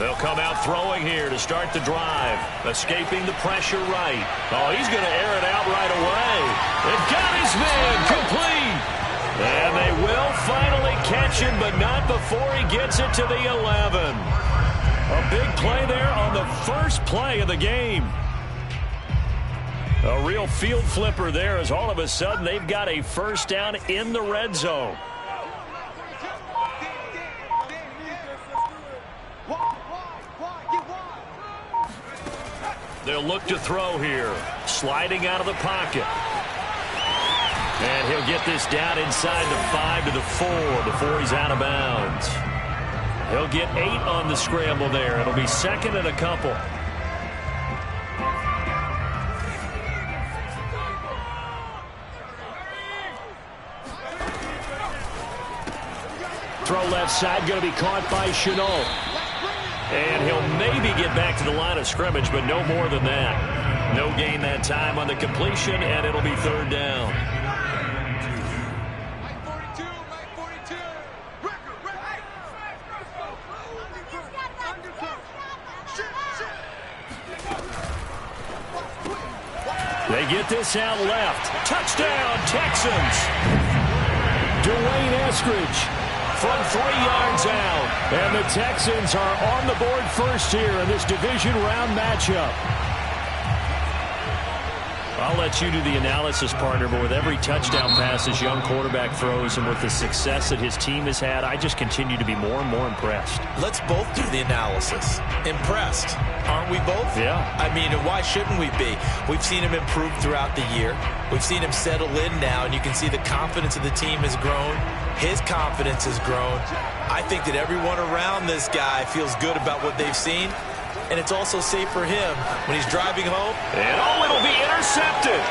They'll come out throwing here to start the drive. Escaping the pressure right. Oh, he's going to air it out right away. They've got his man complete. And they will finally catch him, but not before he gets it to the 11. A big play there on the first play of the game. A real field flipper there as all of a sudden they've got a first down in the red zone. They'll look to throw here. Sliding out of the pocket. And he'll get this down inside the 5 to the 4 before he's out of bounds. He'll get 8 on the scramble there. It'll be second and a couple. Throw left side, going to be caught by Shenault. And he'll maybe get back to the line of scrimmage, but no more than that. No gain that time on the completion, and it'll be third down. They get this out left. Touchdown, Texans. Dwayne Eskridge from 3 yards out. And the Texans are on the board first here in this division round matchup. I'll let you do the analysis, partner, but with every touchdown pass this young quarterback throws and with the success that his team has had, I just continue to be more and more impressed. Let's both do the analysis. Impressed. Aren't we both? Yeah. I mean, and why shouldn't we be? We've seen him improve throughout the year. We've seen him settle in now, and you can see the confidence of the team has grown. His confidence has grown. I think that everyone around this guy feels good about what they've seen. And it's also safe for him when he's driving home. And it'll be intercepted.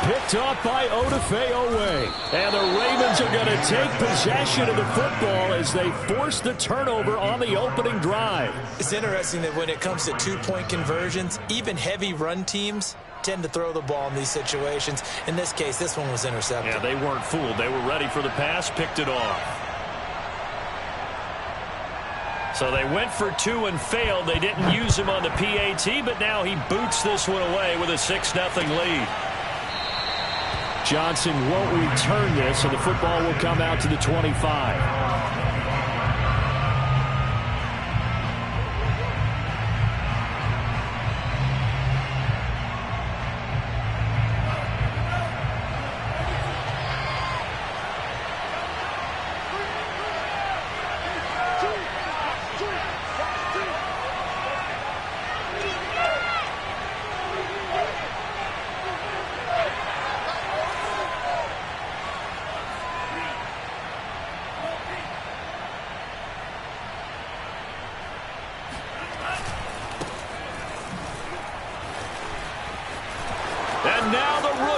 Picked off by Odafe Oweh. And the Ravens are going to take possession of the football as they force the turnover on the opening drive. It's interesting that when it comes to two-point conversions, even heavy run teams tend to throw the ball in these situations. In this case, this one was intercepted. Yeah, they weren't fooled. They were ready for the pass, picked it off. So they went for 2 and failed. They didn't use him on the PAT, but now he boots this one away with a 6-0 lead. Johnson won't return this, and the football will come out to the 25.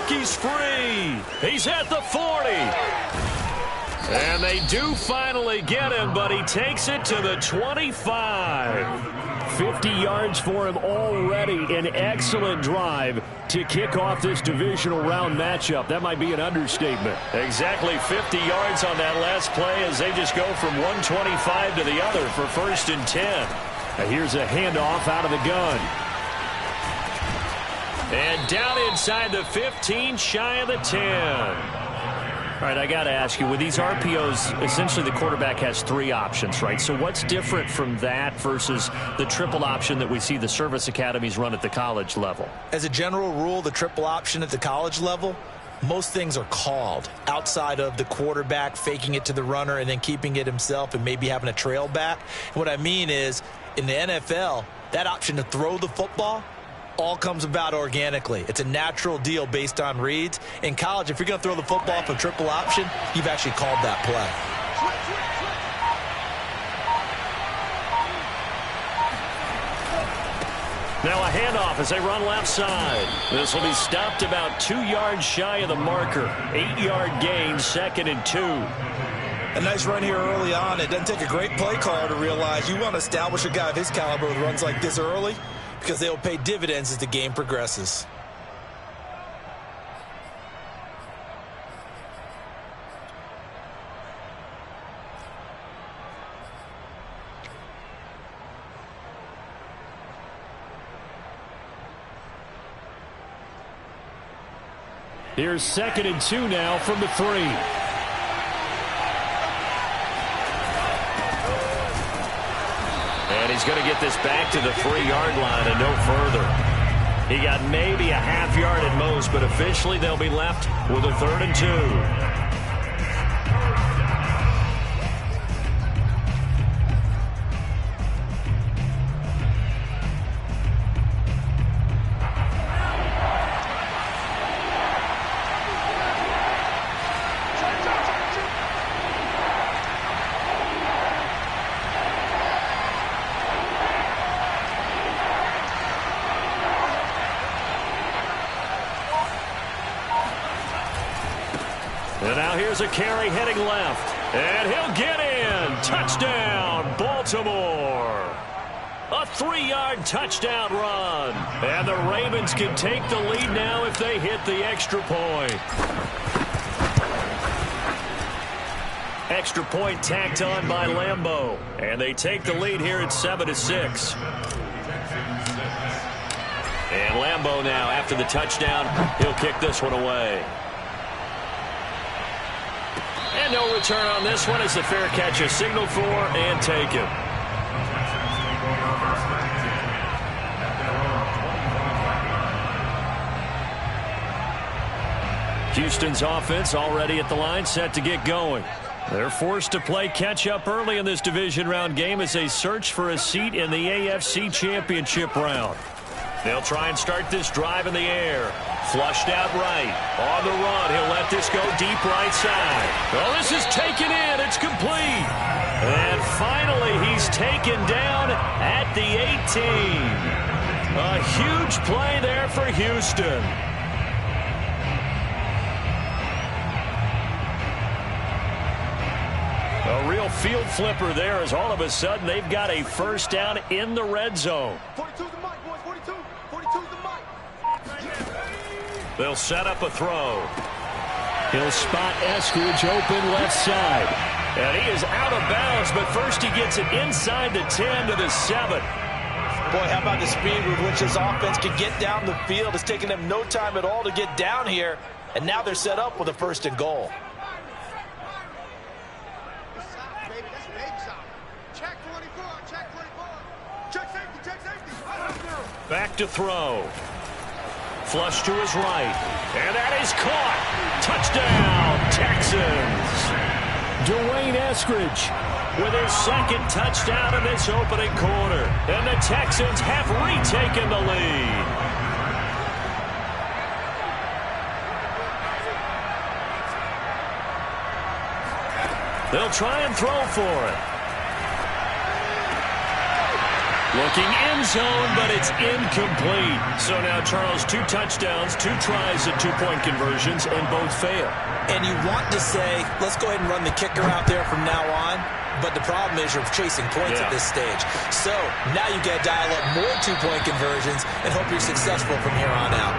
He's free. He's at the 40. And they do finally get him, but he takes it to the 25. 50 yards for him already. An excellent drive to kick off this divisional round matchup. That might be an understatement. Exactly 50 yards on that last play as they just go from 125 to the other for 1st and 10. Now here's a handoff out of the gun. And down inside the 15, shy of the 10. All right, I got to ask you, with these RPOs, essentially the quarterback has 3 options, right? So what's different from that versus the triple option that we see the service academies run at the college level? As a general rule, the triple option at the college level, most things are called outside of the quarterback faking it to the runner and then keeping it himself and maybe having a trail back. And what I mean is, in the NFL, that option to throw the football all comes about organically. It's a natural deal based on reads. In college, if you're going to throw the football from triple option, you've actually called that play. Now a handoff as they run left side. This will be stopped about 2 yards shy of the marker. 8-yard gain, 2nd and 2. A nice run here early on. It doesn't take a great play caller to realize you want to establish a guy of his caliber with runs like this early, because they will pay dividends as the game progresses. Here's 2nd and 2 now from the 3. And he's going to get this back to the 3-yard line and no further. He got maybe a half yard at most, but officially they'll be left with a 3rd and 2. And now here's a carry heading left. And he'll get in. Touchdown, Baltimore. A 3-yard touchdown run. And the Ravens can take the lead now if they hit the extra point. Extra point tacked on by Lambeau. And they take the lead here at 7-6. And Lambeau now, after the touchdown, he'll kick this one away. And no return on this one as the fair catch is signaled for and taken. Houston's offense already at the line, set to get going. They're forced to play catch-up early in this division round game as they search for a seat in the AFC Championship round. They'll try and start this drive in the air. Flushed out right. On the run, he'll let this go deep right side. Well, this is taken in. It's complete. And finally, he's taken down at the 18. A huge play there for Houston. A real field flipper there as all of a sudden they've got a first down in the red zone. 42's the mic, boys. 42's the mic. They'll set up a throw. He'll spot Eskridge open left side. And he is out of bounds, but first he gets it inside the 10 to the 7. Boy, how about the speed with which this offense can get down the field? It's taken them no time at all to get down here. And now they're set up with a 1st and goal. Back to throw. Flush to his right. And that is caught. Touchdown, Texans. Dwayne Eskridge with his 2nd touchdown in this opening quarter. And the Texans have retaken the lead. They'll try and throw for it. Looking end zone, but it's incomplete. So now, Charles, 2 touchdowns, 2 tries at 2-point conversions, and both fail. And you want to say, let's go ahead and run the kicker out there from now on. But the problem is you're chasing points at this stage. So now you got to dial up more 2-point conversions and hope you're successful from here on out.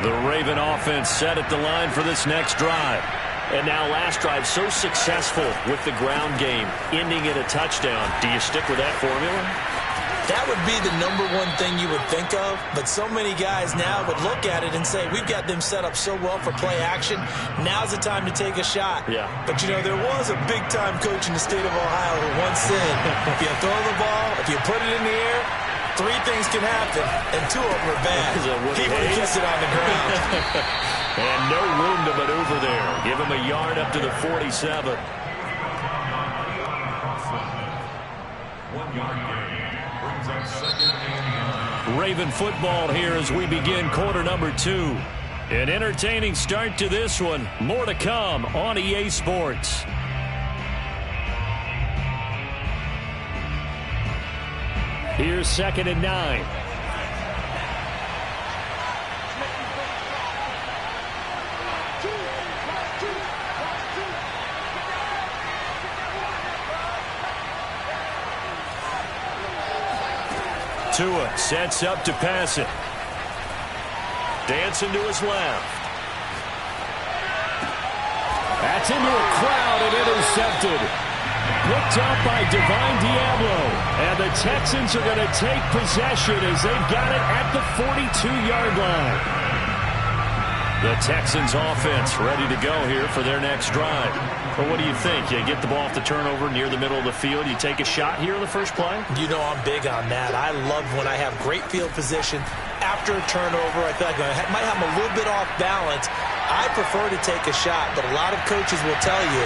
The Raven offense set at the line for this next drive. And now last drive so successful with the ground game, ending in a touchdown. Do you stick with that formula? That would be the #1 thing you would think of, but so many guys now would look at it and say, we've got them set up so well for play action, now's the time to take a shot. Yeah. But, you know, there was a big-time coach in the state of Ohio who once said, if you throw the ball, if you put it in the air, 3 things can happen, and 2 of them are bad. He would have kissed it on the ground. And no room to maneuver there. Give him a yard up to the 47. 1 yard gain brings up 2nd and 9. Raven football here as we begin quarter number 2. An entertaining start to this one. More to come on EA Sports. Here's 2nd and 9. Tua sets up to pass it. Dancing to his left. That's into a crowd and intercepted. Picked up by Divine Diablo. And the Texans are going to take possession as they've got it at the 42-yard line. The Texans offense ready to go here for their next drive. Well, what do you think? You get the ball off the turnover near the middle of the field. You take a shot here in the first play? You know I'm big on that. I love when I have great field position. After a turnover, I feel like I might have a little bit off balance. I prefer to take a shot, but a lot of coaches will tell you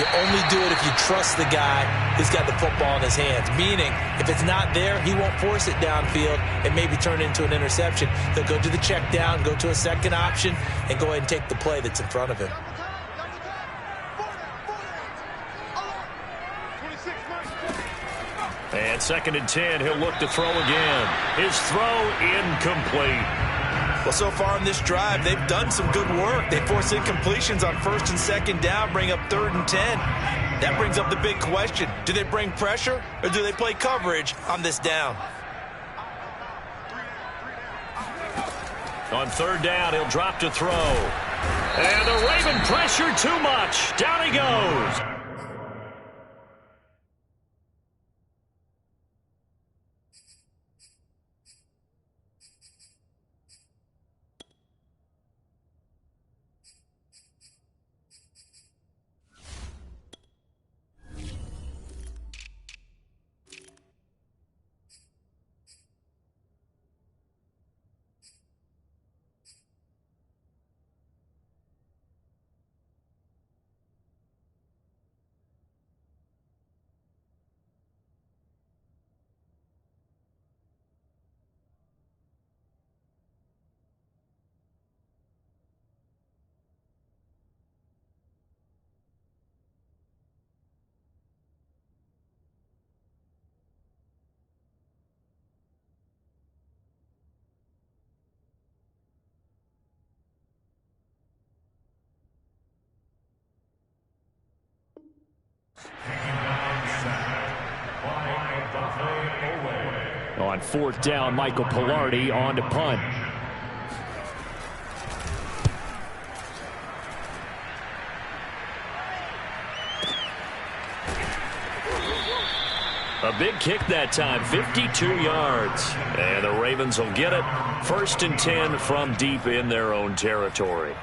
only do it if you trust the guy who's got the football in his hands. Meaning, if it's not there, he won't force it downfield and maybe turn it into an interception. He'll go to the check down, go to a second option, and go ahead and take the play that's in front of him. And 2nd and 10, he'll look to throw again. His throw incomplete. Well, so far in this drive, they've done some good work. They force incompletions on 1st and 2nd down, bring up 3rd and 10. That brings up the big question. Do they bring pressure or do they play coverage on this down? On 3rd down, he'll drop to throw. And the Raven pressure too much. Down he goes. On 4th down, Michael Pilardi on to punt. A big kick that time, 52 yards. And the Ravens will get it. 1st and 10 from deep in their own territory.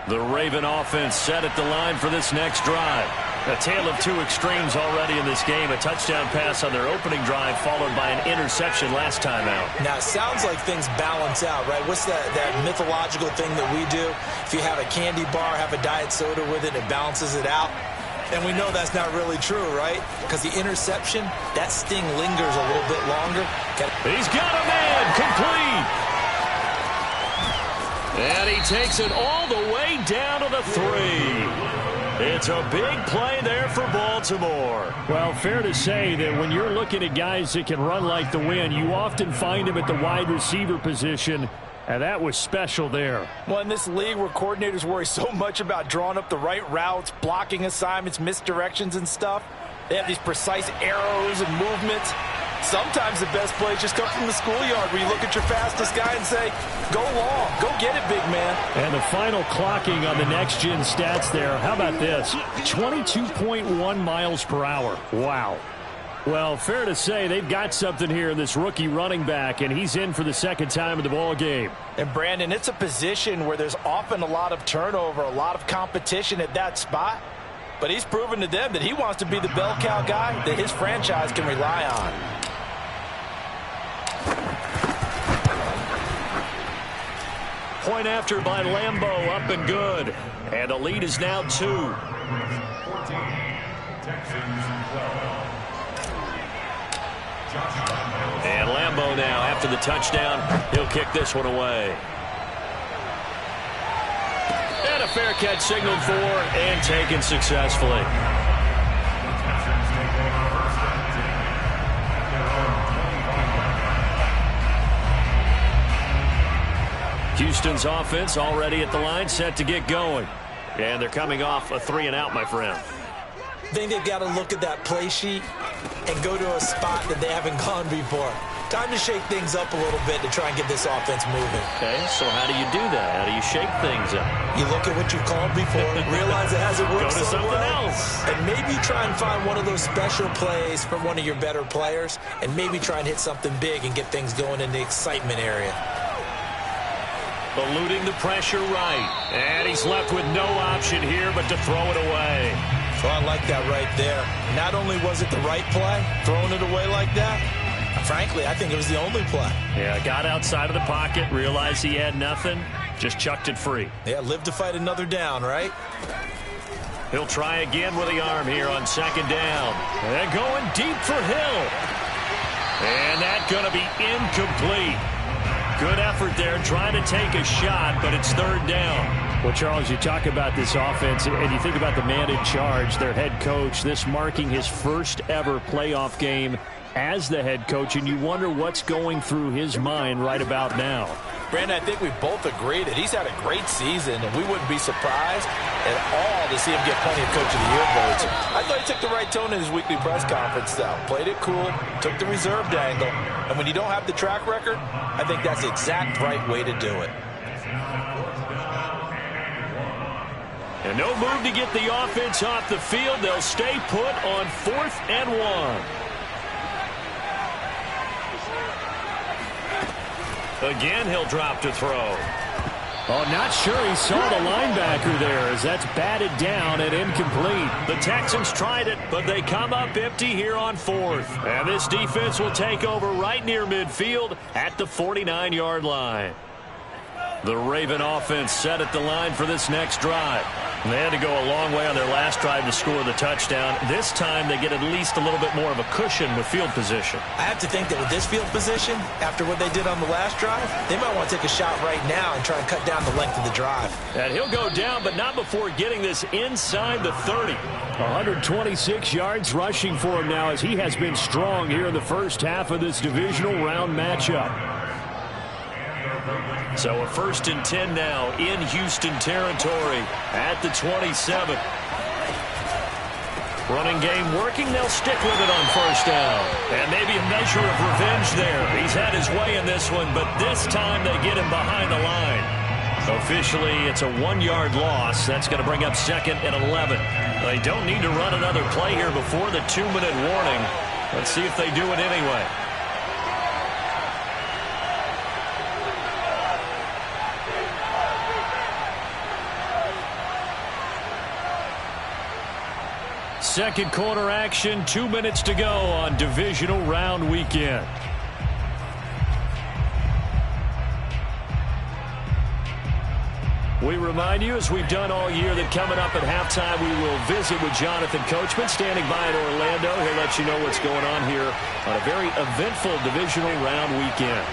The Raven offense set at the line for this next drive. A tale of two extremes already in this game. A touchdown pass on their opening drive followed by an interception last time out. Now, it sounds like things balance out, right? What's that mythological thing that we do? If you have a candy bar, have a diet soda with it, it balances it out. And we know that's not really true, right? Because the interception, that sting lingers a little bit longer. He's got a man, complete. And he takes it all the way down to the 3. It's a big play there for Baltimore. Well, fair to say that when you're looking at guys that can run like the wind, you often find them at the wide receiver position, and that was special there. Well, in this league where coordinators worry so much about drawing up the right routes, blocking assignments, misdirections and stuff, they have these precise arrows and movements. Sometimes the best plays just come from the schoolyard where you look at your fastest guy and say, go long, go get it, big man. And the final clocking on the next-gen stats there, how about this? 22.1 miles per hour. Wow. Well, fair to say they've got something here in this rookie running back, and he's in for the 2nd time in the ball game. And, Brandon, it's a position where there's often a lot of turnover, a lot of competition at that spot. But he's proven to them that he wants to be the bell cow guy that his franchise can rely on. Point after by Lambeau, up and good. And the lead is now 2. 14, Texans 12. And Lambeau now, after the touchdown, he'll kick this one away. And a fair catch signaled for and taken successfully. Houston's offense already at the line, set to get going. And they're coming off a 3-and-out, my friend. I think they've got to look at that play sheet and go to a spot that they haven't gone before. Time to shake things up a little bit to try and get this offense moving. Okay, so how do you do that? How do you shake things up? You look at what you called before, realize it hasn't worked Go to so something well, else. and maybe try and find one of those special plays from one of your better players, and maybe try and hit something big and get things going in the excitement area. Eluding the pressure right. And he's left with no option here but to throw it away. So I like that right there. Not only was it the right play, throwing it away like that, frankly, I think it was the only play. Yeah, got outside of the pocket, realized he had nothing, just chucked it free. Yeah, live to fight another down, right? He'll try again with the arm here on second down. And going deep for Hill. And that's going to be incomplete. Good effort there, trying to take a shot, but it's third down. Well, Charles, you talk about this offense, and you think about the man in charge, their head coach, this marking his first ever playoff game as the head coach, and you wonder what's going through his mind right about now. Brandon, I think we both agree that he's had a great season, and we wouldn't be surprised at all to see him get plenty of Coach of the Year votes. I thought he took the right tone in his weekly press conference, though. Played it cool, took the reserved angle, and when you don't have the track record, I think that's the exact right way to do it. And no move to get the offense off the field. They'll stay put on 4th and 1. Again, he'll drop to throw. Oh, not sure he saw the linebacker there as that's batted down and incomplete. The Texans tried it, but they come up empty here on 4th. And this defense will take over right near midfield at the 49-yard line. The Raven offense set at the line for this next drive. They had to go a long way on their last drive to score the touchdown. This time they get at least a little bit more of a cushion with field position. I have to think that with this field position, after what they did on the last drive, they might want to take a shot right now and try and cut down the length of the drive. And he'll go down, but not before getting this inside the 30. 126 yards rushing for him now as he has been strong here in the first half of this divisional round matchup. So a 1st and 10 now in Houston territory at the 27. Running game working. They'll stick with it on 1st down. And maybe a measure of revenge there. He's had his way in this one, but this time they get him behind the line. Officially, it's a 1-yard loss. That's going to bring up 2nd and 11. They don't need to run another play here before the 2-minute warning. Let's see if they do it anyway. Second quarter action, 2 minutes to go on divisional round weekend. We remind you, as we've done all year, that coming up at halftime, we will visit with Jonathan Coachman, standing by in Orlando. He'll let you know what's going on here on a very eventful divisional round weekend.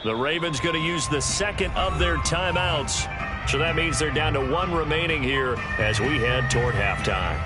The Ravens going to use the second of their timeouts. So that means they're down to 1 remaining here as we head toward halftime.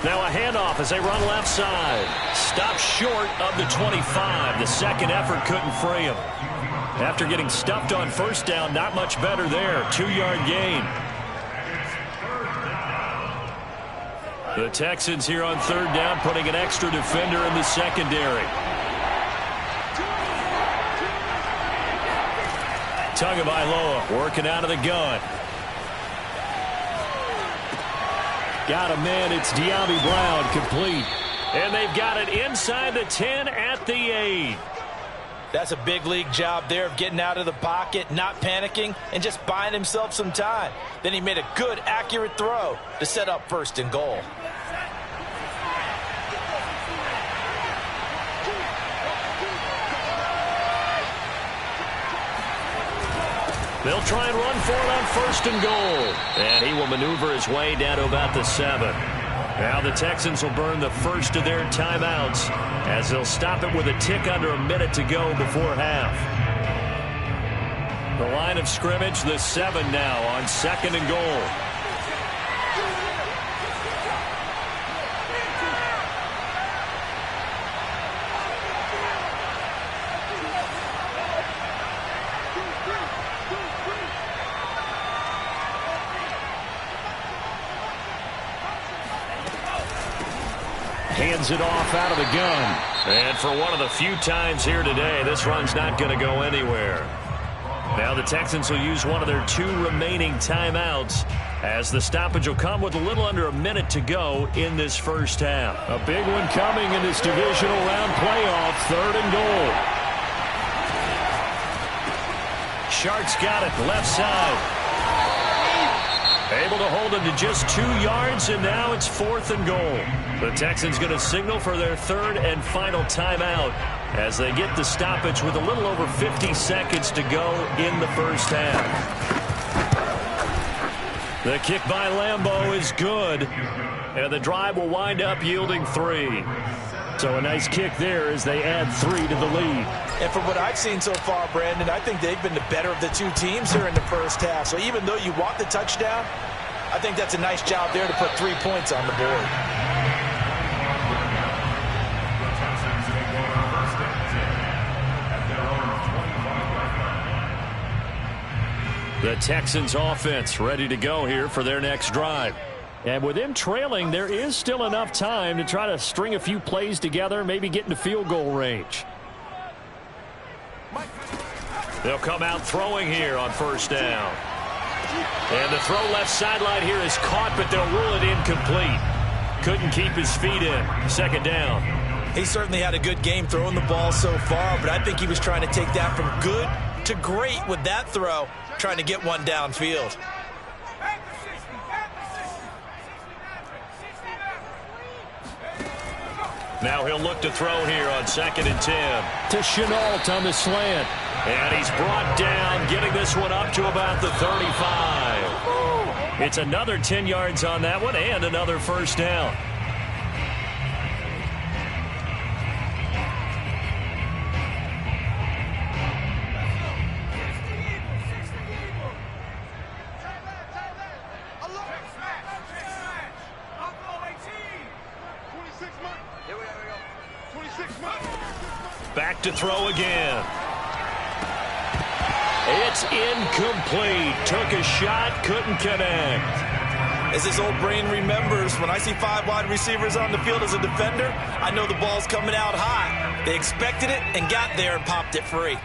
Now a handoff as they run left side. Stopped short of the 25. The second effort couldn't free him. After getting stuffed on 1st down, not much better there. 2-yard gain. The Texans here on 3rd down, putting an extra defender in the secondary. Tagovailoa working out of the gun. Got a man. It's De'Ami Brown, complete. And they've got it inside the 10 at the 8. That's a big league job there of getting out of the pocket, not panicking, and just buying himself some time. Then he made a good, accurate throw to set up 1st and goal. They'll try and run for it on 1st and goal. And he will maneuver his way down to about the 7. Now the Texans will burn the first of their timeouts as they'll stop it with a tick under a minute to go before half. The line of scrimmage, the 7 now on 2nd and goal. Hands it off out of the gun. And for one of the few times here today, this run's not going to go anywhere. Now the Texans will use one of their 2 remaining timeouts as the stoppage will come with a little under a minute to go in this first half. A big one coming in this divisional round playoff, 3rd and goal. Sharks got it, left side. Able to hold him to just 2 yards, and now it's 4th and goal. The Texans going to signal for their 3rd and final timeout as they get the stoppage with a little over 50 seconds to go in the first half. The kick by Lambeau is good, and the drive will wind up yielding 3. So a nice kick there as they add 3 to the lead. And from what I've seen so far, Brandon, I think they've been the better of the 2 teams here in the first half. So even though you want the touchdown, I think that's a nice job there to put 3 points on the board. The Texans offense ready to go here for their next drive. And with them trailing, there is still enough time to try to string a few plays together, maybe get into field goal range. They'll come out throwing here on 1st down. And the throw left sideline here is caught, but they'll rule it incomplete. Couldn't keep his feet in. 2nd down. He certainly had a good game throwing the ball so far, but I think he was trying to take that from good to great with that throw, trying to get one downfield. Now he'll look to throw here on 2nd and 10. To Chenault on the slant. And he's brought down, getting this one up to about the 35. It's another 10 yards on that one and another 1st down. Back to throw again. It's incomplete. Took a shot, couldn't connect. As his old brain remembers, when I see 5 wide receivers on the field as a defender, I know the ball's coming out hot. They expected it and got there and popped it free.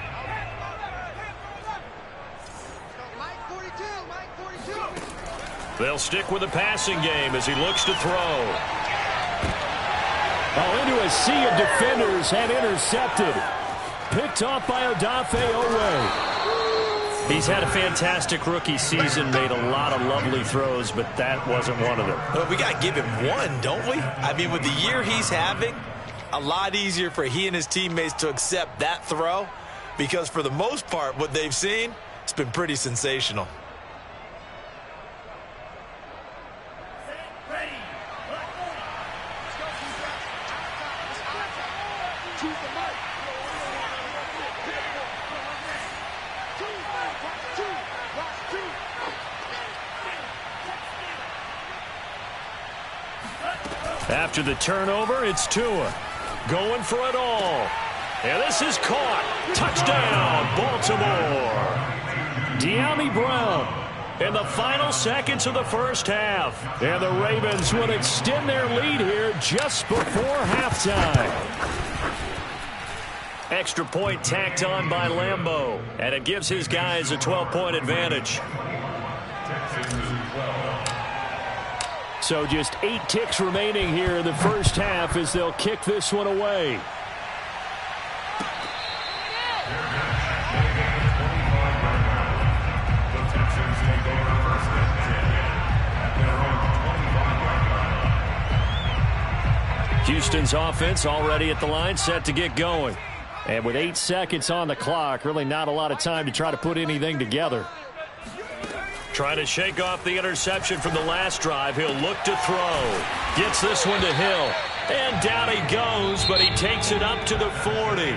They'll stick with the passing game as he looks to throw. Oh, into a sea of defenders and intercepted. Picked off by Odafe Oweh. He's had a fantastic rookie season, made a lot of lovely throws, but that wasn't one of them. Well, we got to give him one, don't we? I mean, with the year he's having, a lot easier for he and his teammates to accept that throw because for the most part, what they've seen, it's been pretty sensational. After the turnover, it's Tua going for it all. And this is caught. Touchdown, Baltimore. De'Ami Brown in the final seconds of the first half. And the Ravens will extend their lead here just before halftime. Extra point tacked on by Lambeau. And it gives his guys a 12-point advantage. So just 8 ticks remaining here in the first half as they'll kick this one away. Houston's offense already at the line, set to get going. And with 8 seconds on the clock, really not a lot of time to try to put anything together. Trying to shake off the interception from the last drive. He'll look to throw. Gets this one to Hill. And down he goes, but he takes it up to the 40.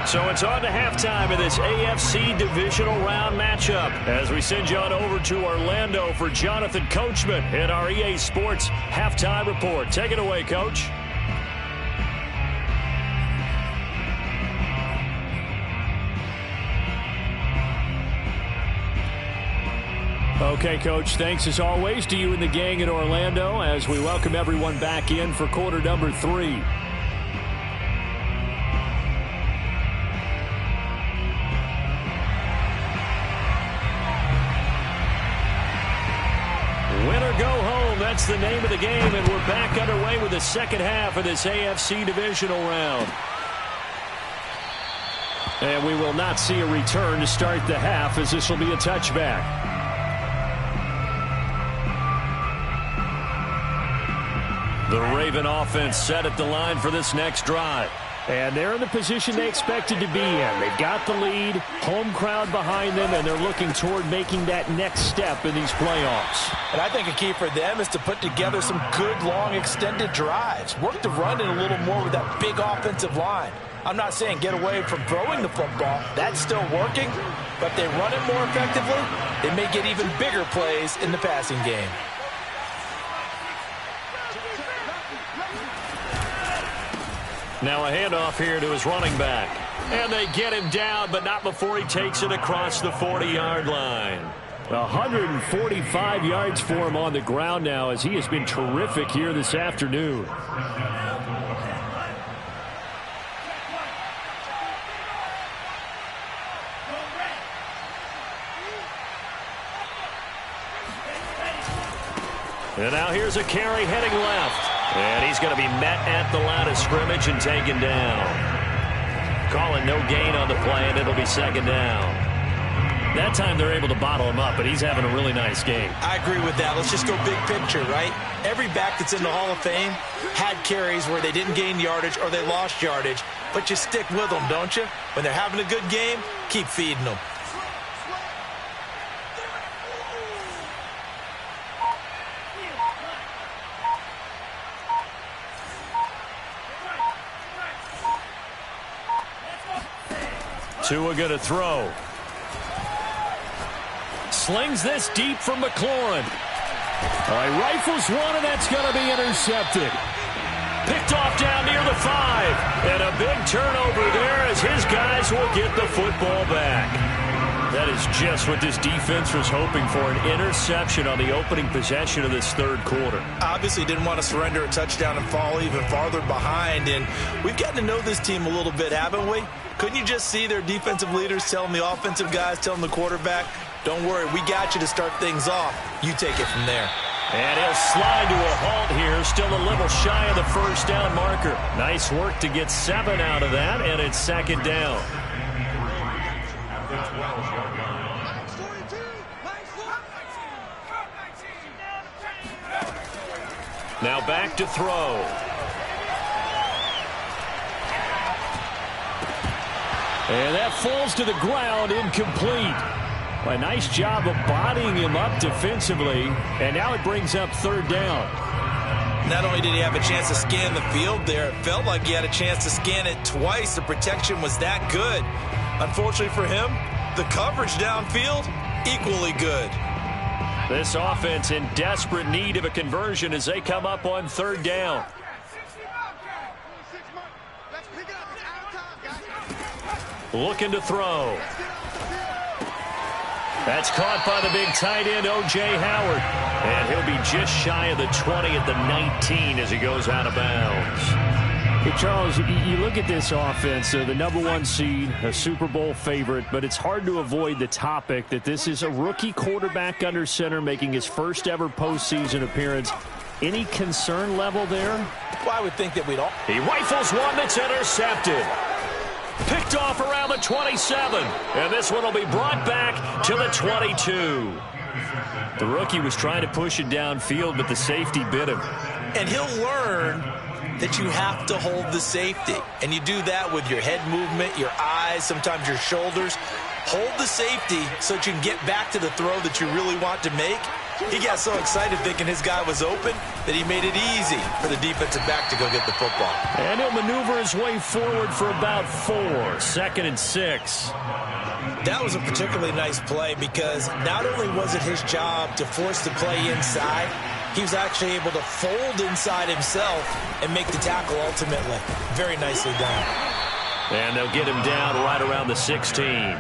So it's on to halftime of this AFC divisional round matchup as we send you on over to Orlando for Jonathan Coachman in our EA Sports Halftime Report. Take it away, Coach. Okay, Coach, thanks as always to you and the gang in Orlando as we welcome everyone back in for quarter number 3. Win or go home, that's the name of the game, and we're back underway with the second half of this AFC divisional round. And we will not see a return to start the half as this will be a touchback. The Raven offense set at the line for this next drive. And they're in the position they expected to be in. They've got the lead, home crowd behind them, and they're looking toward making that next step in these playoffs. And I think a key for them is to put together some good, long, extended drives. Work the run in a little more with that big offensive line. I'm not saying get away from throwing the football. That's still working. But if they run it more effectively, they may get even bigger plays in the passing game. Now a handoff here to his running back. And they get him down, but not before he takes it across the 40-yard line. 145 yards for him on the ground now as he has been terrific here this afternoon. And now here's a carry heading left. And he's going to be met at the line of scrimmage and taken down. Calling no gain on the play, and it'll be second down. That time they're able to bottle him up, but he's having a really nice game. I agree with that. Let's just go big picture, right? Every back that's in the Hall of Fame had carries where they didn't gain yardage or they lost yardage, but you stick with them, don't you? When they're having a good game, keep feeding them. Tua going to throw. Slings this deep from McLaurin. He rifles one, and that's going to be intercepted. Picked off down near the 5. And a big turnover there as his guys will get the football back. That is just what this defense was hoping for, an interception on the opening possession of this third quarter. Obviously didn't want to surrender a touchdown and fall even farther behind. And we've gotten to know this team a little bit, haven't we? Couldn't you just see their defensive leaders telling the offensive guys, telling the quarterback, don't worry, we got you to start things off. You take it from there. And he'll slide to a halt here, still a little shy of the first down marker. Nice work to get 7 out of that, and it's second down. Now back to throw. And that falls to the ground, incomplete. A nice job of bodying him up defensively, and now it brings up third down. Not only did he have a chance to scan the field there, it felt like he had a chance to scan it twice. The protection was that good. Unfortunately for him, the coverage downfield, equally good. This offense in desperate need of a conversion as they come up on third down. Looking to throw. That's caught by the big tight end, O.J. Howard. And he'll be just shy of the 20 at the 19 as he goes out of bounds. Hey, Charles, you look at this offense, the number 1 seed, a Super Bowl favorite, but it's hard to avoid the topic that this is a rookie quarterback under center making his first ever postseason appearance. Any concern level there? Well, I would think that we'd all... He rifles one that's intercepted. Picked off around the 27. And this one will be brought back to the 22. The rookie was trying to push it downfield, but the safety bit him. And he'll learn that you have to hold the safety. And you do that with your head movement, your eyes, sometimes your shoulders. Hold the safety so that you can get back to the throw that you really want to make. He got so excited thinking his guy was open that he made it easy for the defensive back to go get the football. And he'll maneuver his way forward for about 4. 2nd and 6. That was a particularly nice play because not only was it his job to force the play inside, he was actually able to fold inside himself and make the tackle ultimately. Very nicely done. And they'll get him down right around the 16.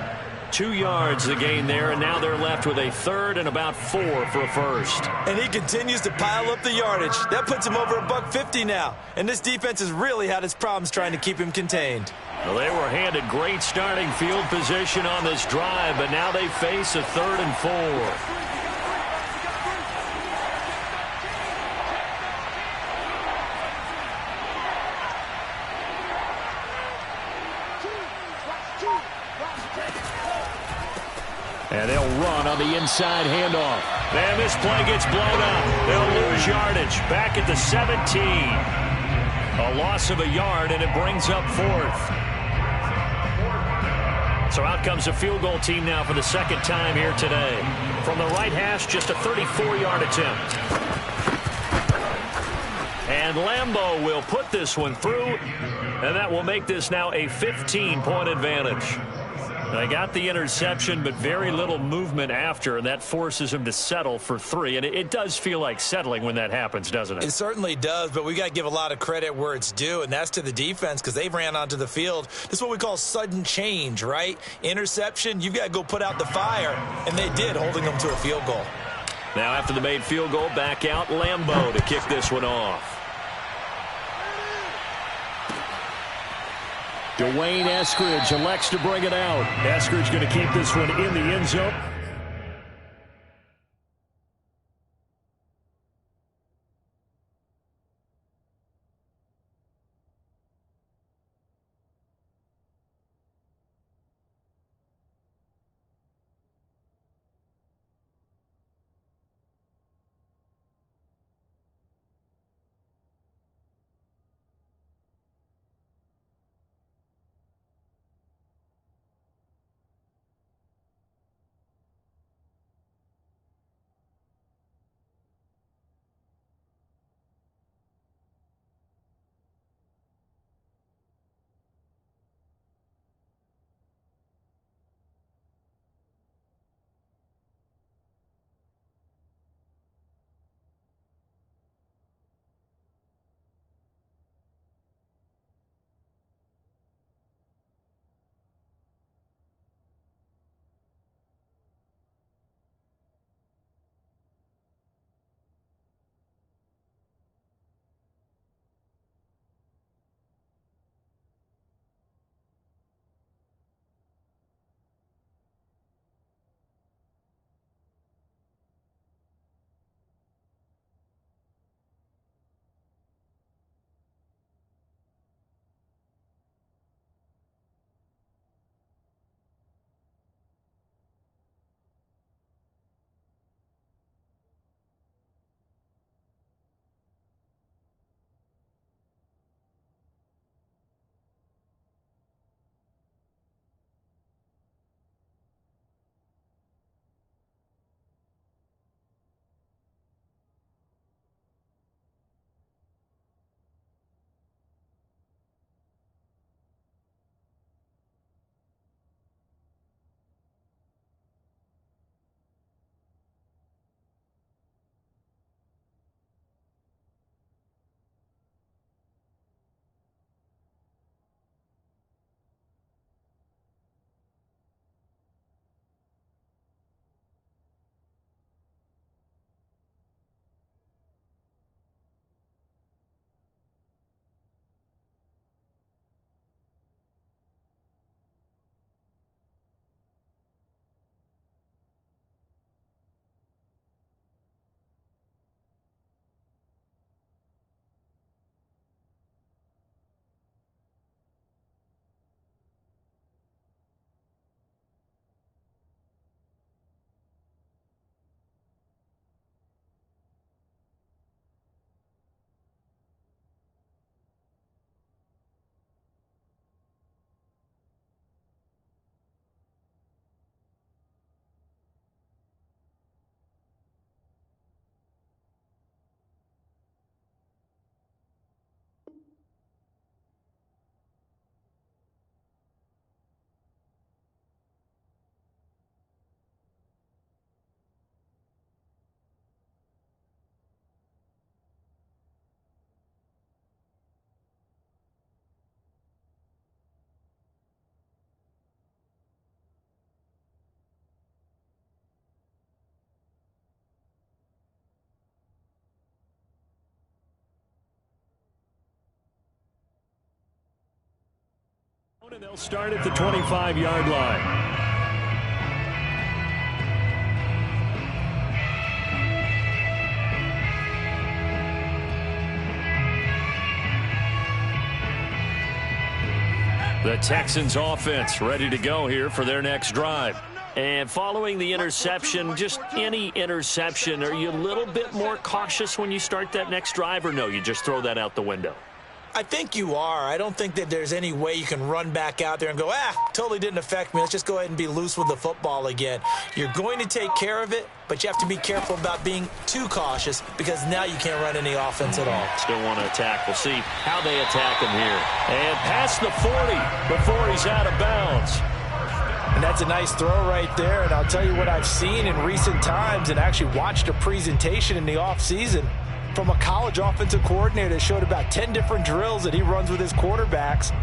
2 yards the gain there, and now they're left with a 3rd and about 4 for a first. And he continues to pile up the yardage. That puts him over $150 now. And this defense has really had its problems trying to keep him contained. Well, they were handed great starting field position on this drive, but now they face a 3rd and 4. And they'll run on the inside handoff. And this play gets blown up. They'll lose yardage. Back at the 17. A loss of a yard, and it brings up 4th. So out comes a field goal team now for the 2nd time here today. From the right hash, just a 34-yard attempt. And Lambeau will put this one through, and that will make this now a 15-point advantage. They got the interception, but very little movement after, and that forces him to settle for 3. And it does feel like settling when that happens, doesn't it? It certainly does, but we got to give a lot of credit where it's due, and that's to the defense because they ran onto the field. This is what we call sudden change, right? Interception, you've got to go put out the fire, and they did, holding them to a field goal. Now after the made field goal, back out Lambeau to kick this one off. Dwayne Eskridge elects to bring it out. Eskridge going to keep this one in the end zone. And they'll start at the 25-yard line. The Texans offense ready to go here for their next drive. And following the interception, just any interception, are you a little bit more cautious when you start that next drive, or no, you just throw that out the window? I think you are. I don't think that there's any way you can run back out there and go, totally didn't affect me. Let's just go ahead and be loose with the football again. You're going to take care of it, but you have to be careful about being too cautious because now you can't run any offense at all. Still want to attack. We'll see how they attack him here. And past the 40 before he's out of bounds. And that's a nice throw right there. And I'll tell you what I've seen in recent times and actually watched a presentation in the offseason from a college offensive coordinator that showed about 10 different drills that he runs with his quarterbacks.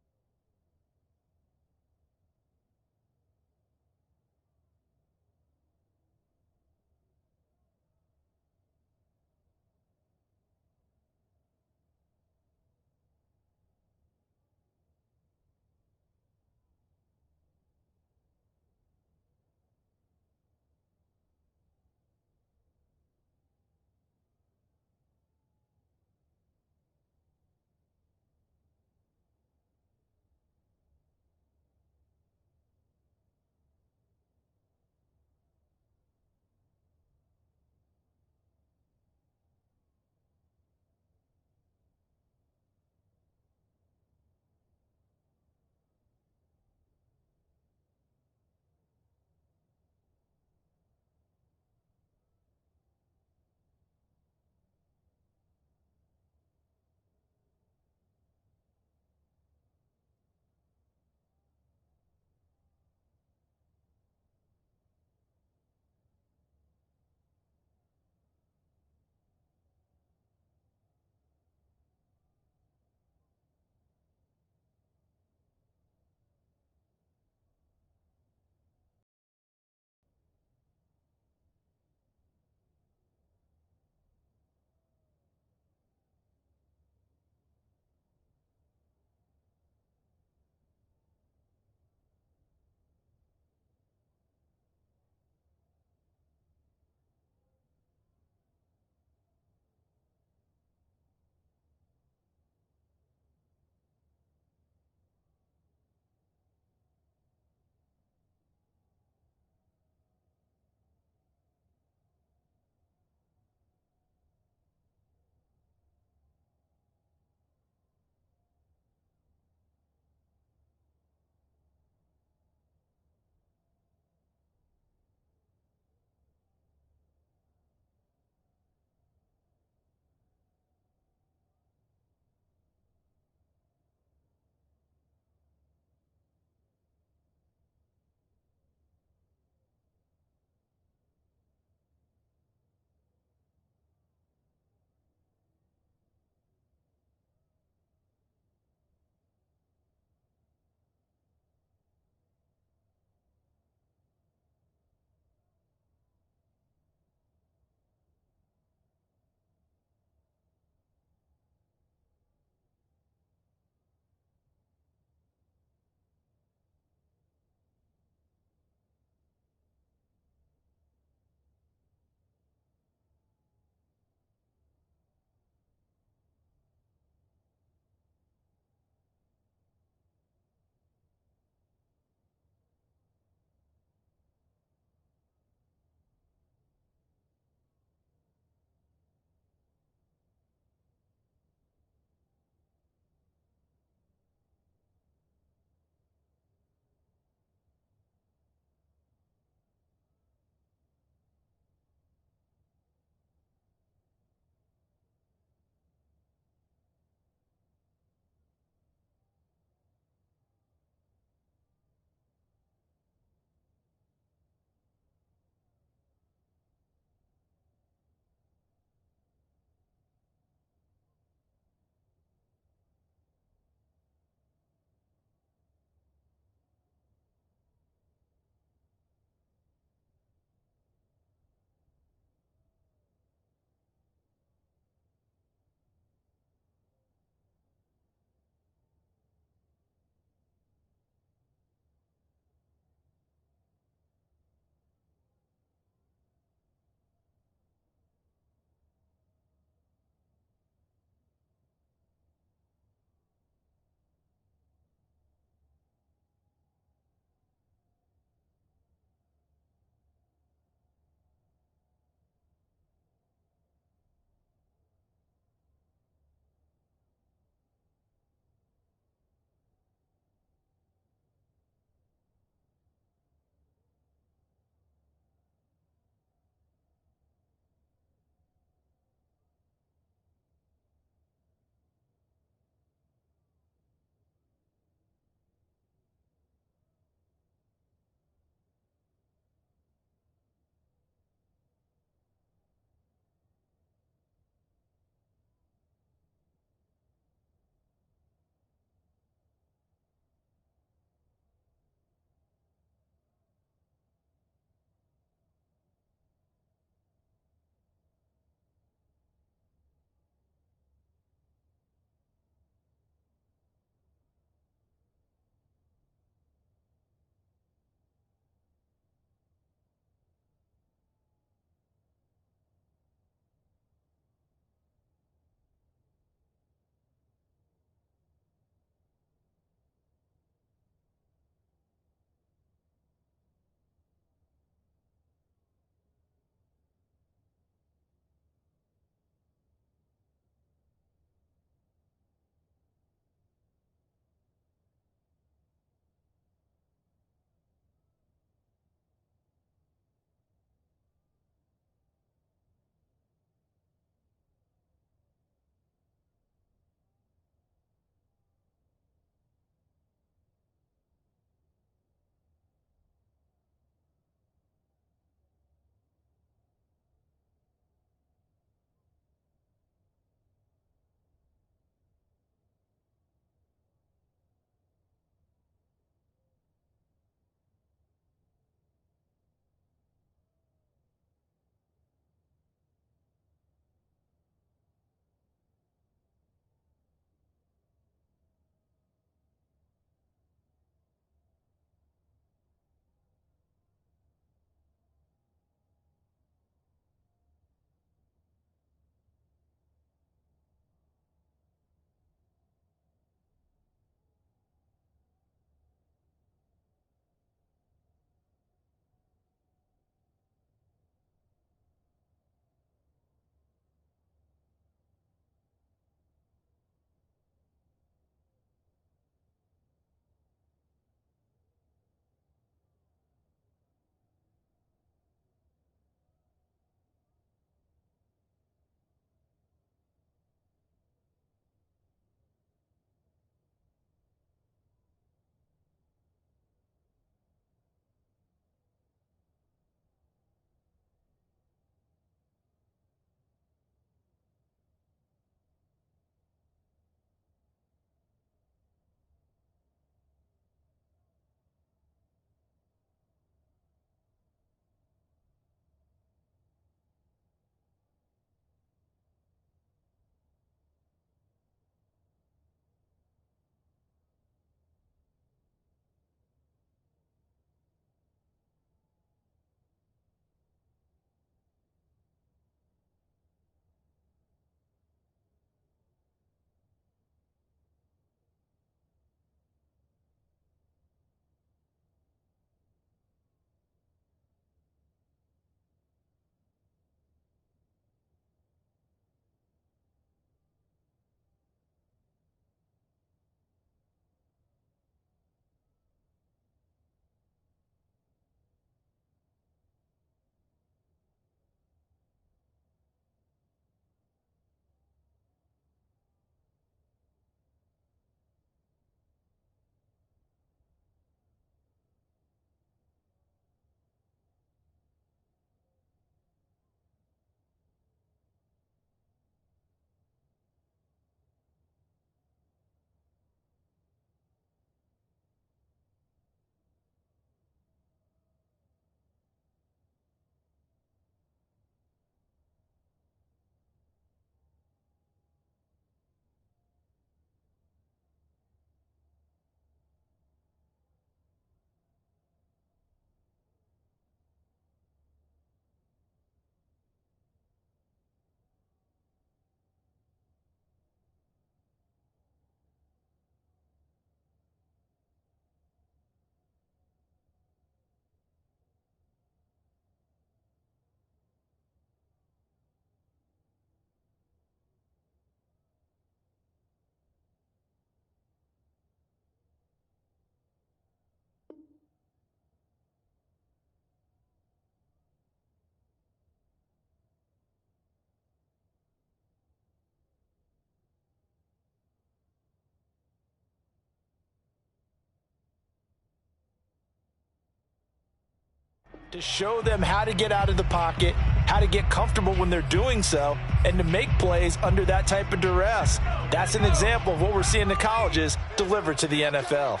to show them how to get out of the pocket, how to get comfortable when they're doing so, and to make plays under that type of duress. That's an example of what we're seeing the colleges deliver to the NFL.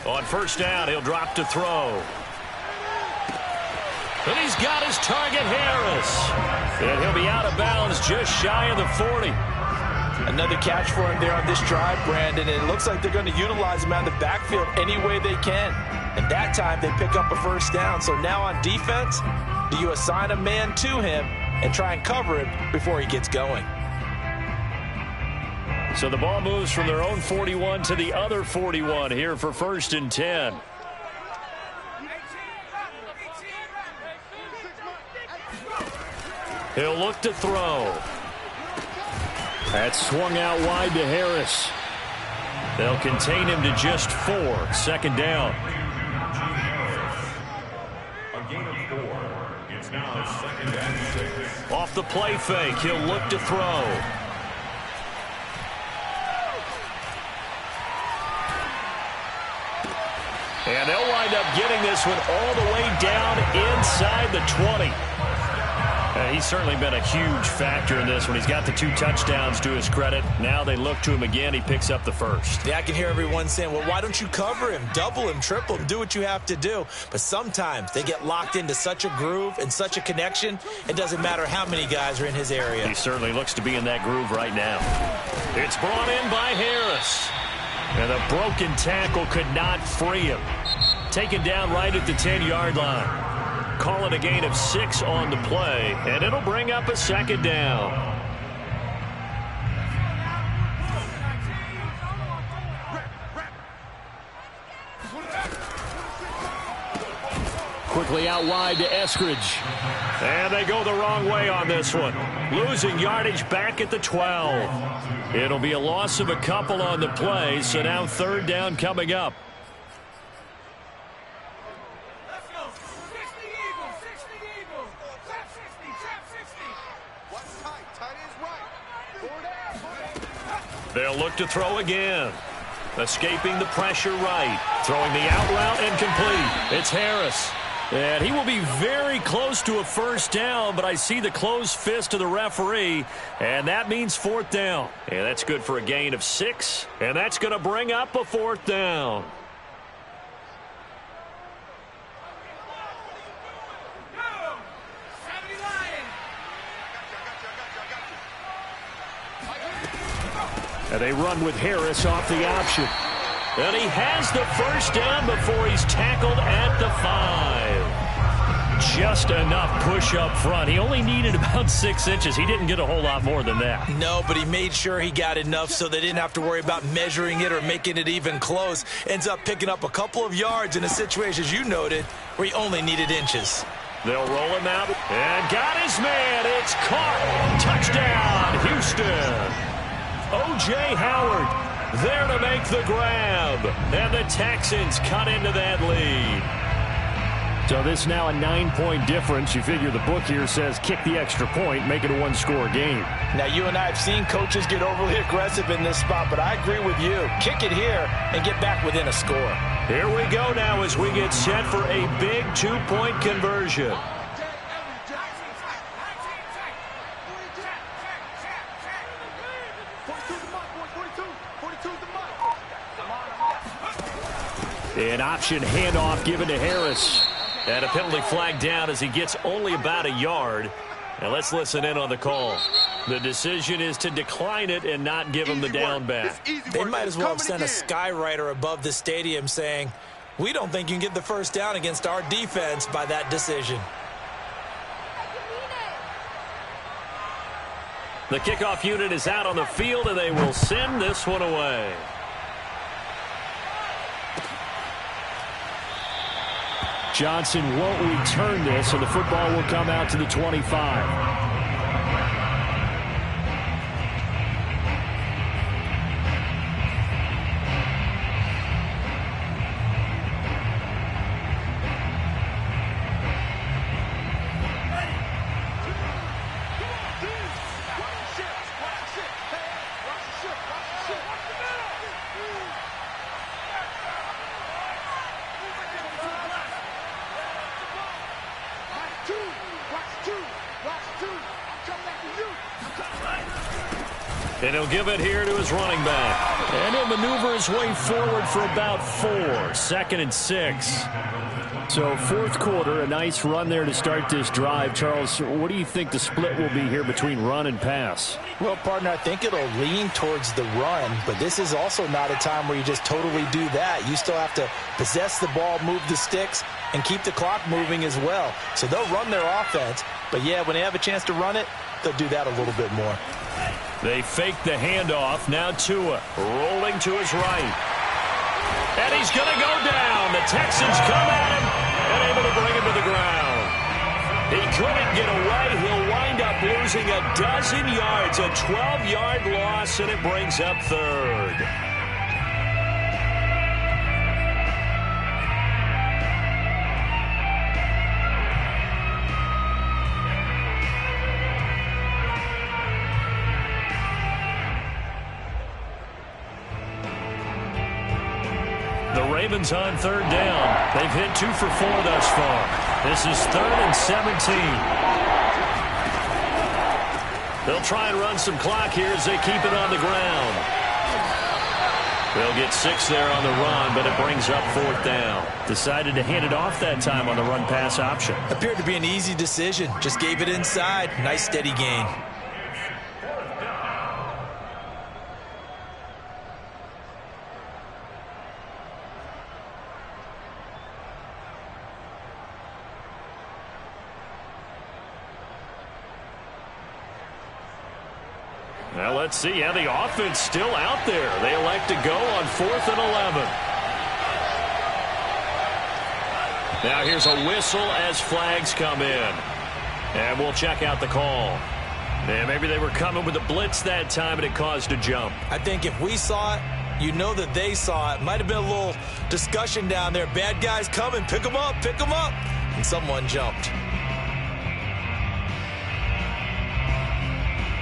On first down, he'll drop to throw. And he's got his target, Harris. And he'll be out of bounds just shy of the 40. Another catch for him there on this drive, Brandon. And it looks like they're going to utilize him out of the backfield any way they can. And that time they pick up a first down. So now on defense, do you assign a man to him and try and cover him before he gets going? So the ball moves from their own 41 to the other 41 here for 1st and 10. He'll look to throw. That swung out wide to Harris. They'll contain him to just 4. 2nd down. A gain of 4. It's now 2nd and 6. Off the play fake, he'll look to throw. And they'll wind up getting this one all the way down inside the 20. He's certainly been a huge factor in this one. He's got the 2 touchdowns to his credit. Now they look to him again. He picks up the first. Yeah, I can hear everyone saying, well, why don't you cover him, double him, triple him, do what you have to do. But sometimes they get locked into such a groove and such a connection, it doesn't matter how many guys are in his area. He certainly looks to be in that groove right now. It's brought in by Harris. And a broken tackle could not free him. Taken down right at the 10-yard line. Call it a gain of 6 on the play, and it'll bring up a 2nd down. Quickly out wide to Eskridge. And they go the wrong way on this one. Losing yardage back at the 12. It'll be a loss of a couple on the play, so now 3rd down coming up. They'll look to throw again. Escaping the pressure right. Throwing the out route and complete. It's Harris. And he will be very close to a first down, but I see the closed fist of the referee, and that means 4th down. And that's good for a gain of 6, and that's going to bring up a 4th down. And they run with Harris off the option. And he has the first down before he's tackled at the 5. Just enough push up front. He only needed about 6 inches. He didn't get a whole lot more than that. No, but he made sure he got enough so they didn't have to worry about measuring it or making it even close. Ends up picking up a couple of yards in a situation, as you noted, where he only needed inches. They'll roll him out and got his man. It's caught. Touchdown, Houston. O.J. Howard there to make the grab. And the Texans cut into that lead. So this now a 9-point difference. You figure the book here says kick the extra point, make it a 1-score game. Now, you and I have seen coaches get overly aggressive in this spot, but I agree with you. Kick it here and get back within a score. Here we go now as we get set for a big 2-point conversion. An option handoff given to Harris. And a penalty flag down as he gets only about a yard. Now let's listen in on the call. The decision is to decline it and not give him the down back. They might as well have sent a skywriter above the stadium saying, we don't think you can get the first down against our defense by that decision. The kickoff unit is out on the field, and they will send this one away. Johnson won't return this, and the football will come out to the 25. And he'll give it here to his running back. And he'll maneuver his way forward for about 4. 2nd and 6. So fourth quarter, a nice run there to start this drive. Charles, what do you think the split will be here between run and pass? Well, partner, I think it'll lean towards the run, but this is also not a time where you just totally do that. You still have to possess the ball, move the sticks, and keep the clock moving as well. So they'll run their offense, but yeah, when they have a chance to run it, they'll do that a little bit more. They fake the handoff. Now Tua rolling to his right. And he's going to go down. The Texans come at him and able to bring him to the ground. He couldn't get away. He'll wind up losing a dozen yards. A 12-yard loss, and it brings up 3rd. Ravens on 3rd down. They've hit 2 for 4 thus far. This is 3rd and 17. They'll try and run some clock here as they keep it on the ground. They'll get 6 there on the run, but it brings up 4th down. Decided to hand it off that time on the run-pass option. Appeared to be an easy decision. Just gave it inside. Nice steady gain. Well, let's see. Yeah, the offense still out there. They elect to go on 4th and 11. Now here's a whistle as flags come in. And we'll check out the call. Yeah, maybe they were coming with a blitz that time and it caused a jump. I think if we saw it, you know that they saw it. Might have been a little discussion down there. Bad guys coming. Pick them up. Pick them up. And someone jumped.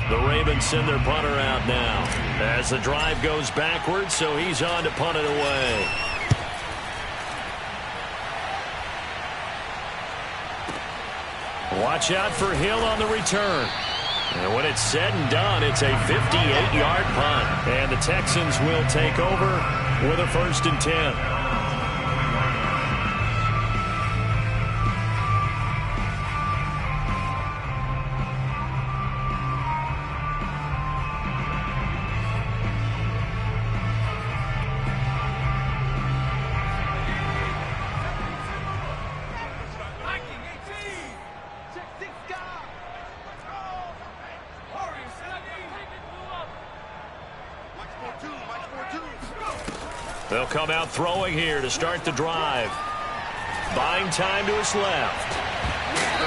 The Ravens send their punter out now as the drive goes backwards, so he's on to punt it away. Watch out for Hill on the return. And when it's said and done, it's a 58-yard punt. And the Texans will take over with a 1st and 10. They'll come out throwing here to start the drive. Buying time to his left.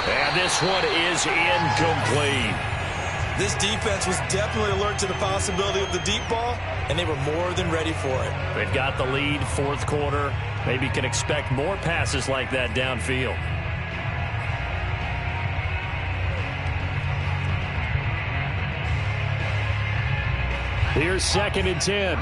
And this one is incomplete. This defense was definitely alert to the possibility of the deep ball, and they were more than ready for it. They've got the lead, 4th quarter. Maybe can expect more passes like that downfield. Here's 2nd and 10.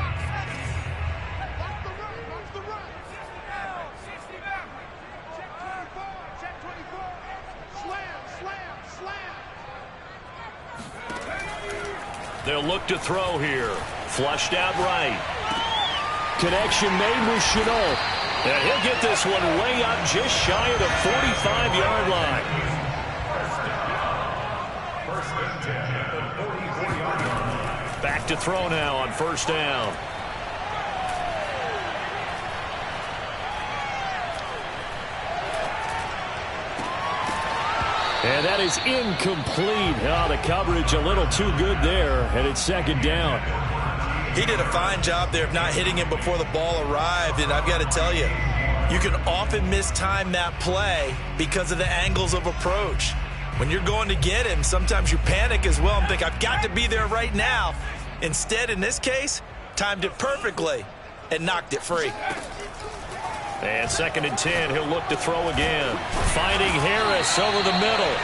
They'll look to throw here. Flushed out right. Connection made with Shenault. And he'll get this one way up just shy of the 45-yard line. Back to throw now on 1st down. And that is incomplete. Oh, the coverage a little too good there, and it's 2nd down. He did a fine job there of not hitting him before the ball arrived, and I've got to tell you, you can often mistime that play because of the angles of approach. When you're going to get him, sometimes you panic as well and think, I've got to be there right now. Instead, in this case, timed it perfectly and knocked it free. And 2nd and 10, he'll look to throw again. Finding Harris over the middle.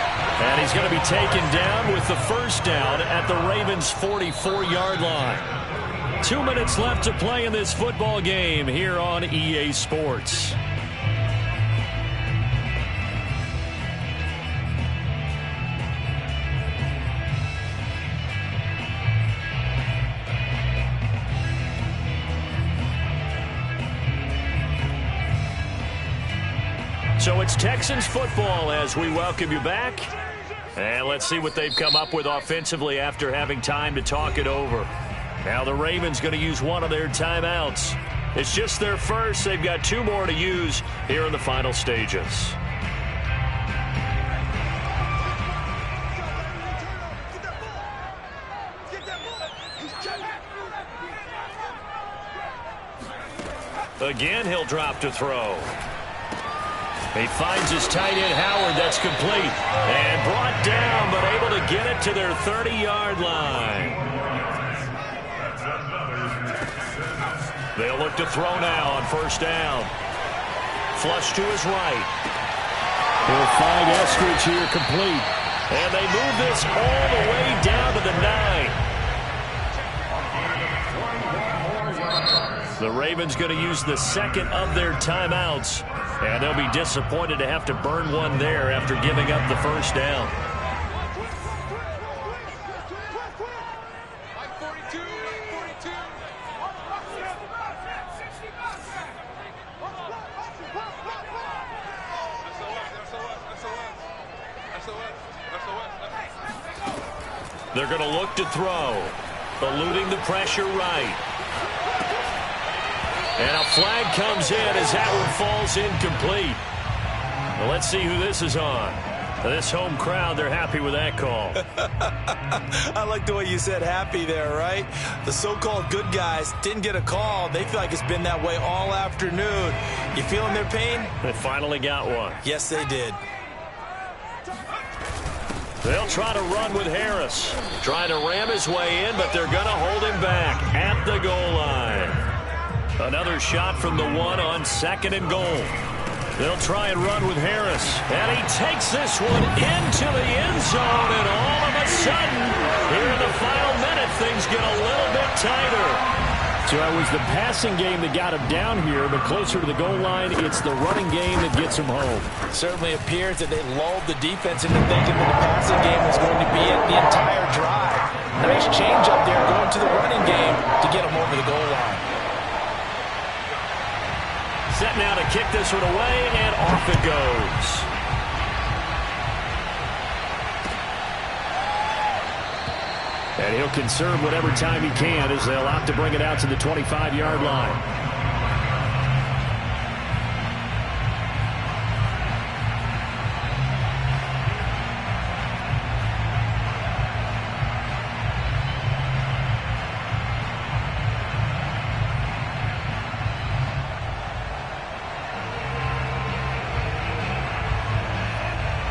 And he's going to be taken down with the 1st down at the Ravens' 44-yard line. 2 minutes left to play in this football game here on EA Sports. So it's Texans football as we welcome you back. And let's see what they've come up with offensively after having time to talk it over. Now the Ravens going to use one of their timeouts. It's just their first. They've got 2 more to use here in the final stages. Again, he'll drop to throw. He finds his tight end, Howard. That's complete. And brought down, but able to get it to their 30-yard line. They'll look to throw now on first down. Flush to his right. He'll find Eskridge here complete. And they move this all the way down to the 9. The Ravens going to use the second of their timeouts. And they'll be disappointed to have to burn one there after giving up the first down. They're going to look to throw. Eluding the pressure right. And a flag comes in as that one falls incomplete. Well, let's see who this is on. This home crowd, they're happy with that call. I like the way you said happy there, right? The so-called good guys didn't get a call. They feel like it's been that way all afternoon. You feeling their pain? They finally got one. Yes, they did. They'll try to run with Harris. Trying to ram his way in, but they're going to hold him back at the goal line. Another shot from the 1 on 2nd and goal. They'll try and run with Harris. And he takes this one into the end zone. And all of a sudden, here in the final minute, things get a little bit tighter. So it was the passing game that got him down here, but closer to the goal line, it's the running game that gets him home. It certainly appears that they lulled the defense into thinking that the passing game was going to be it the entire drive. Nice change up there going to the running game to get him over the goal line. Set now to kick this one away, and off it goes. And he'll conserve whatever time he can as they'll opt to bring it out to the 25-yard line.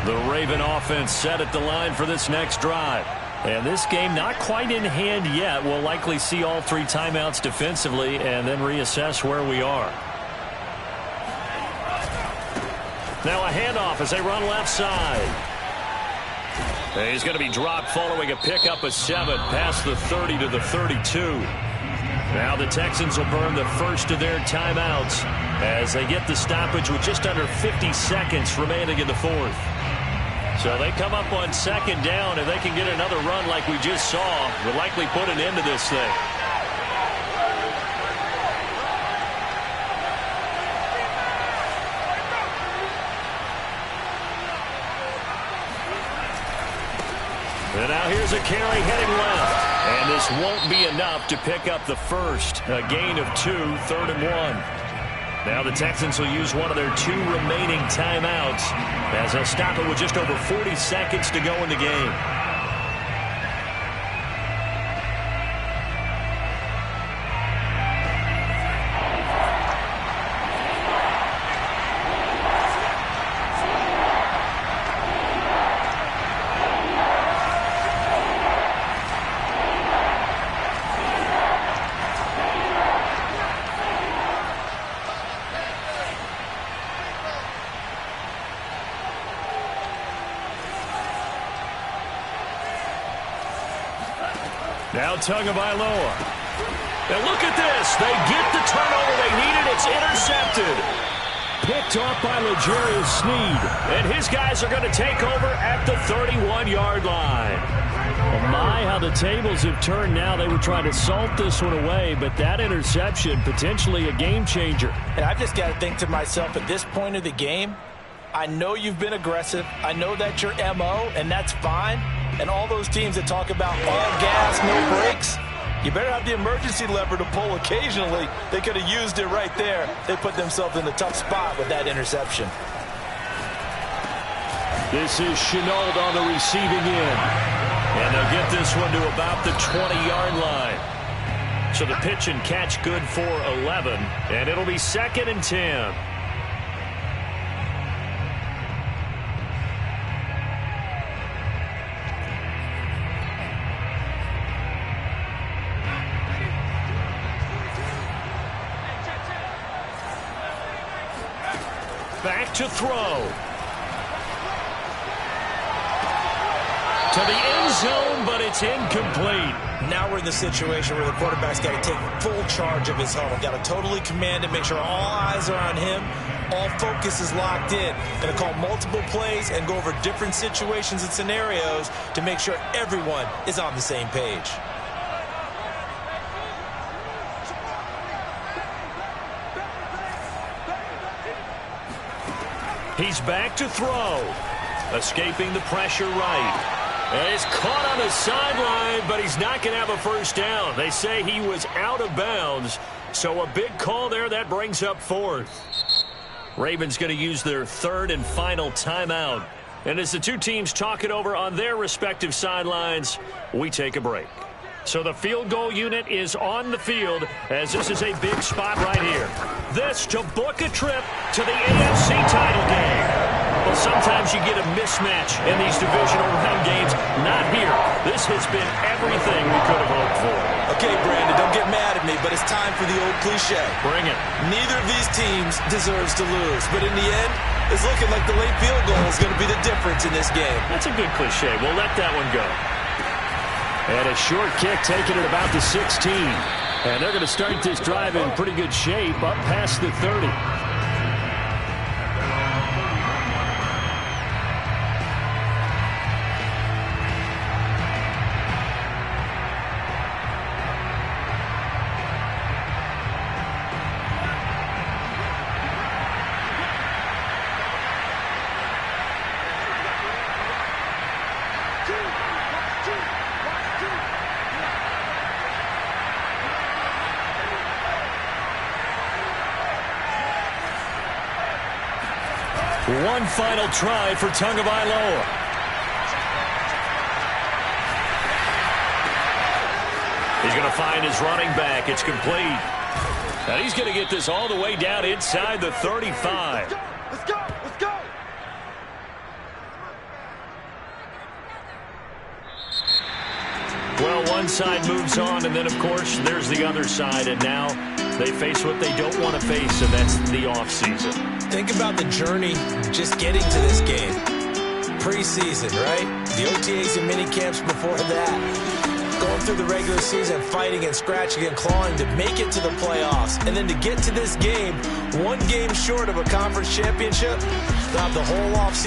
The Raven offense set at the line for this next drive. And this game not quite in hand yet. We'll likely see all 3 timeouts defensively and then reassess where we are. Now a handoff as they run left side. And he's going to be dropped following a pickup of 7 past the 30 to the 32. Now the Texans will burn the first of their timeouts as they get the stoppage with just under 50 seconds remaining in the 4th. So they come up on 2nd down. If they can get another run like we just saw, we'll likely put an end to this thing. And now here's a carry heading left. And this won't be enough to pick up the first. A gain of 2, 3rd and 1. Now the Texans will use one of their 2 remaining timeouts as they'll stop it with just over 40 seconds to go in the game. Now Tagovailoa. And look at this. They get the turnover they needed. It's intercepted. Picked off by L'Jarius Sneed. And his guys are going to take over at the 31-yard line. Well, my, how the tables have turned now. They were trying to salt this one away, but that interception, potentially a game changer. And I've just got to think to myself, at this point of the game, I know you've been aggressive. I know that's your MO, and that's fine. And all those teams that talk about all gas, no brakes, you better have the emergency lever to pull occasionally. They could have used it right there. They put themselves in a tough spot with that interception. This is Shenault on the receiving end. And they'll get this one to about the 20-yard line. So the pitch and catch good for 11, and it'll be 2nd and 10. Back to throw. To the end zone, but it's incomplete. Now we're in the situation where the quarterback's got to take full charge of his huddle. Got to totally command it, make sure all eyes are on him. All focus is locked in. Going to call multiple plays and go over different situations and scenarios to make sure everyone is on the same page. He's back to throw. Escaping the pressure right. And he's caught on the sideline, but he's not going to have a first down. They say he was out of bounds. So a big call there. That brings up 4th. Ravens going to use their 3rd and final timeout. And as the two teams talk it over on their respective sidelines, we take a break. So the field goal unit is on the field as this is a big spot right here. This to book a trip to the AFC title game. Well, sometimes you get a mismatch in these divisional round games. Not here. This has been everything we could have hoped for. Okay, Brandon, don't get mad at me, but it's time for the old cliche. Bring it. Neither of these teams deserves to lose, but in the end, it's looking like the late field goal is going to be the difference in this game. That's a good cliche. We'll let that one go. And a short kick taken at about the 16. And they're going to start this drive in pretty good shape up past the 30. One final try for Tagovailoa. He's going to find his running back. It's complete. And he's going to get this all the way down inside the 35. Let's go! Let's go! Well, one side moves on, and then, of course, there's the other side. And now they face what they don't want to face, and that's the offseason. Think about the journey just getting to this game. Preseason, right? The OTAs and mini camps before that. Going through the regular season, fighting and scratching and clawing to make it to the playoffs. And then to get to this game, one game short of a conference championship, throughout the whole offseason.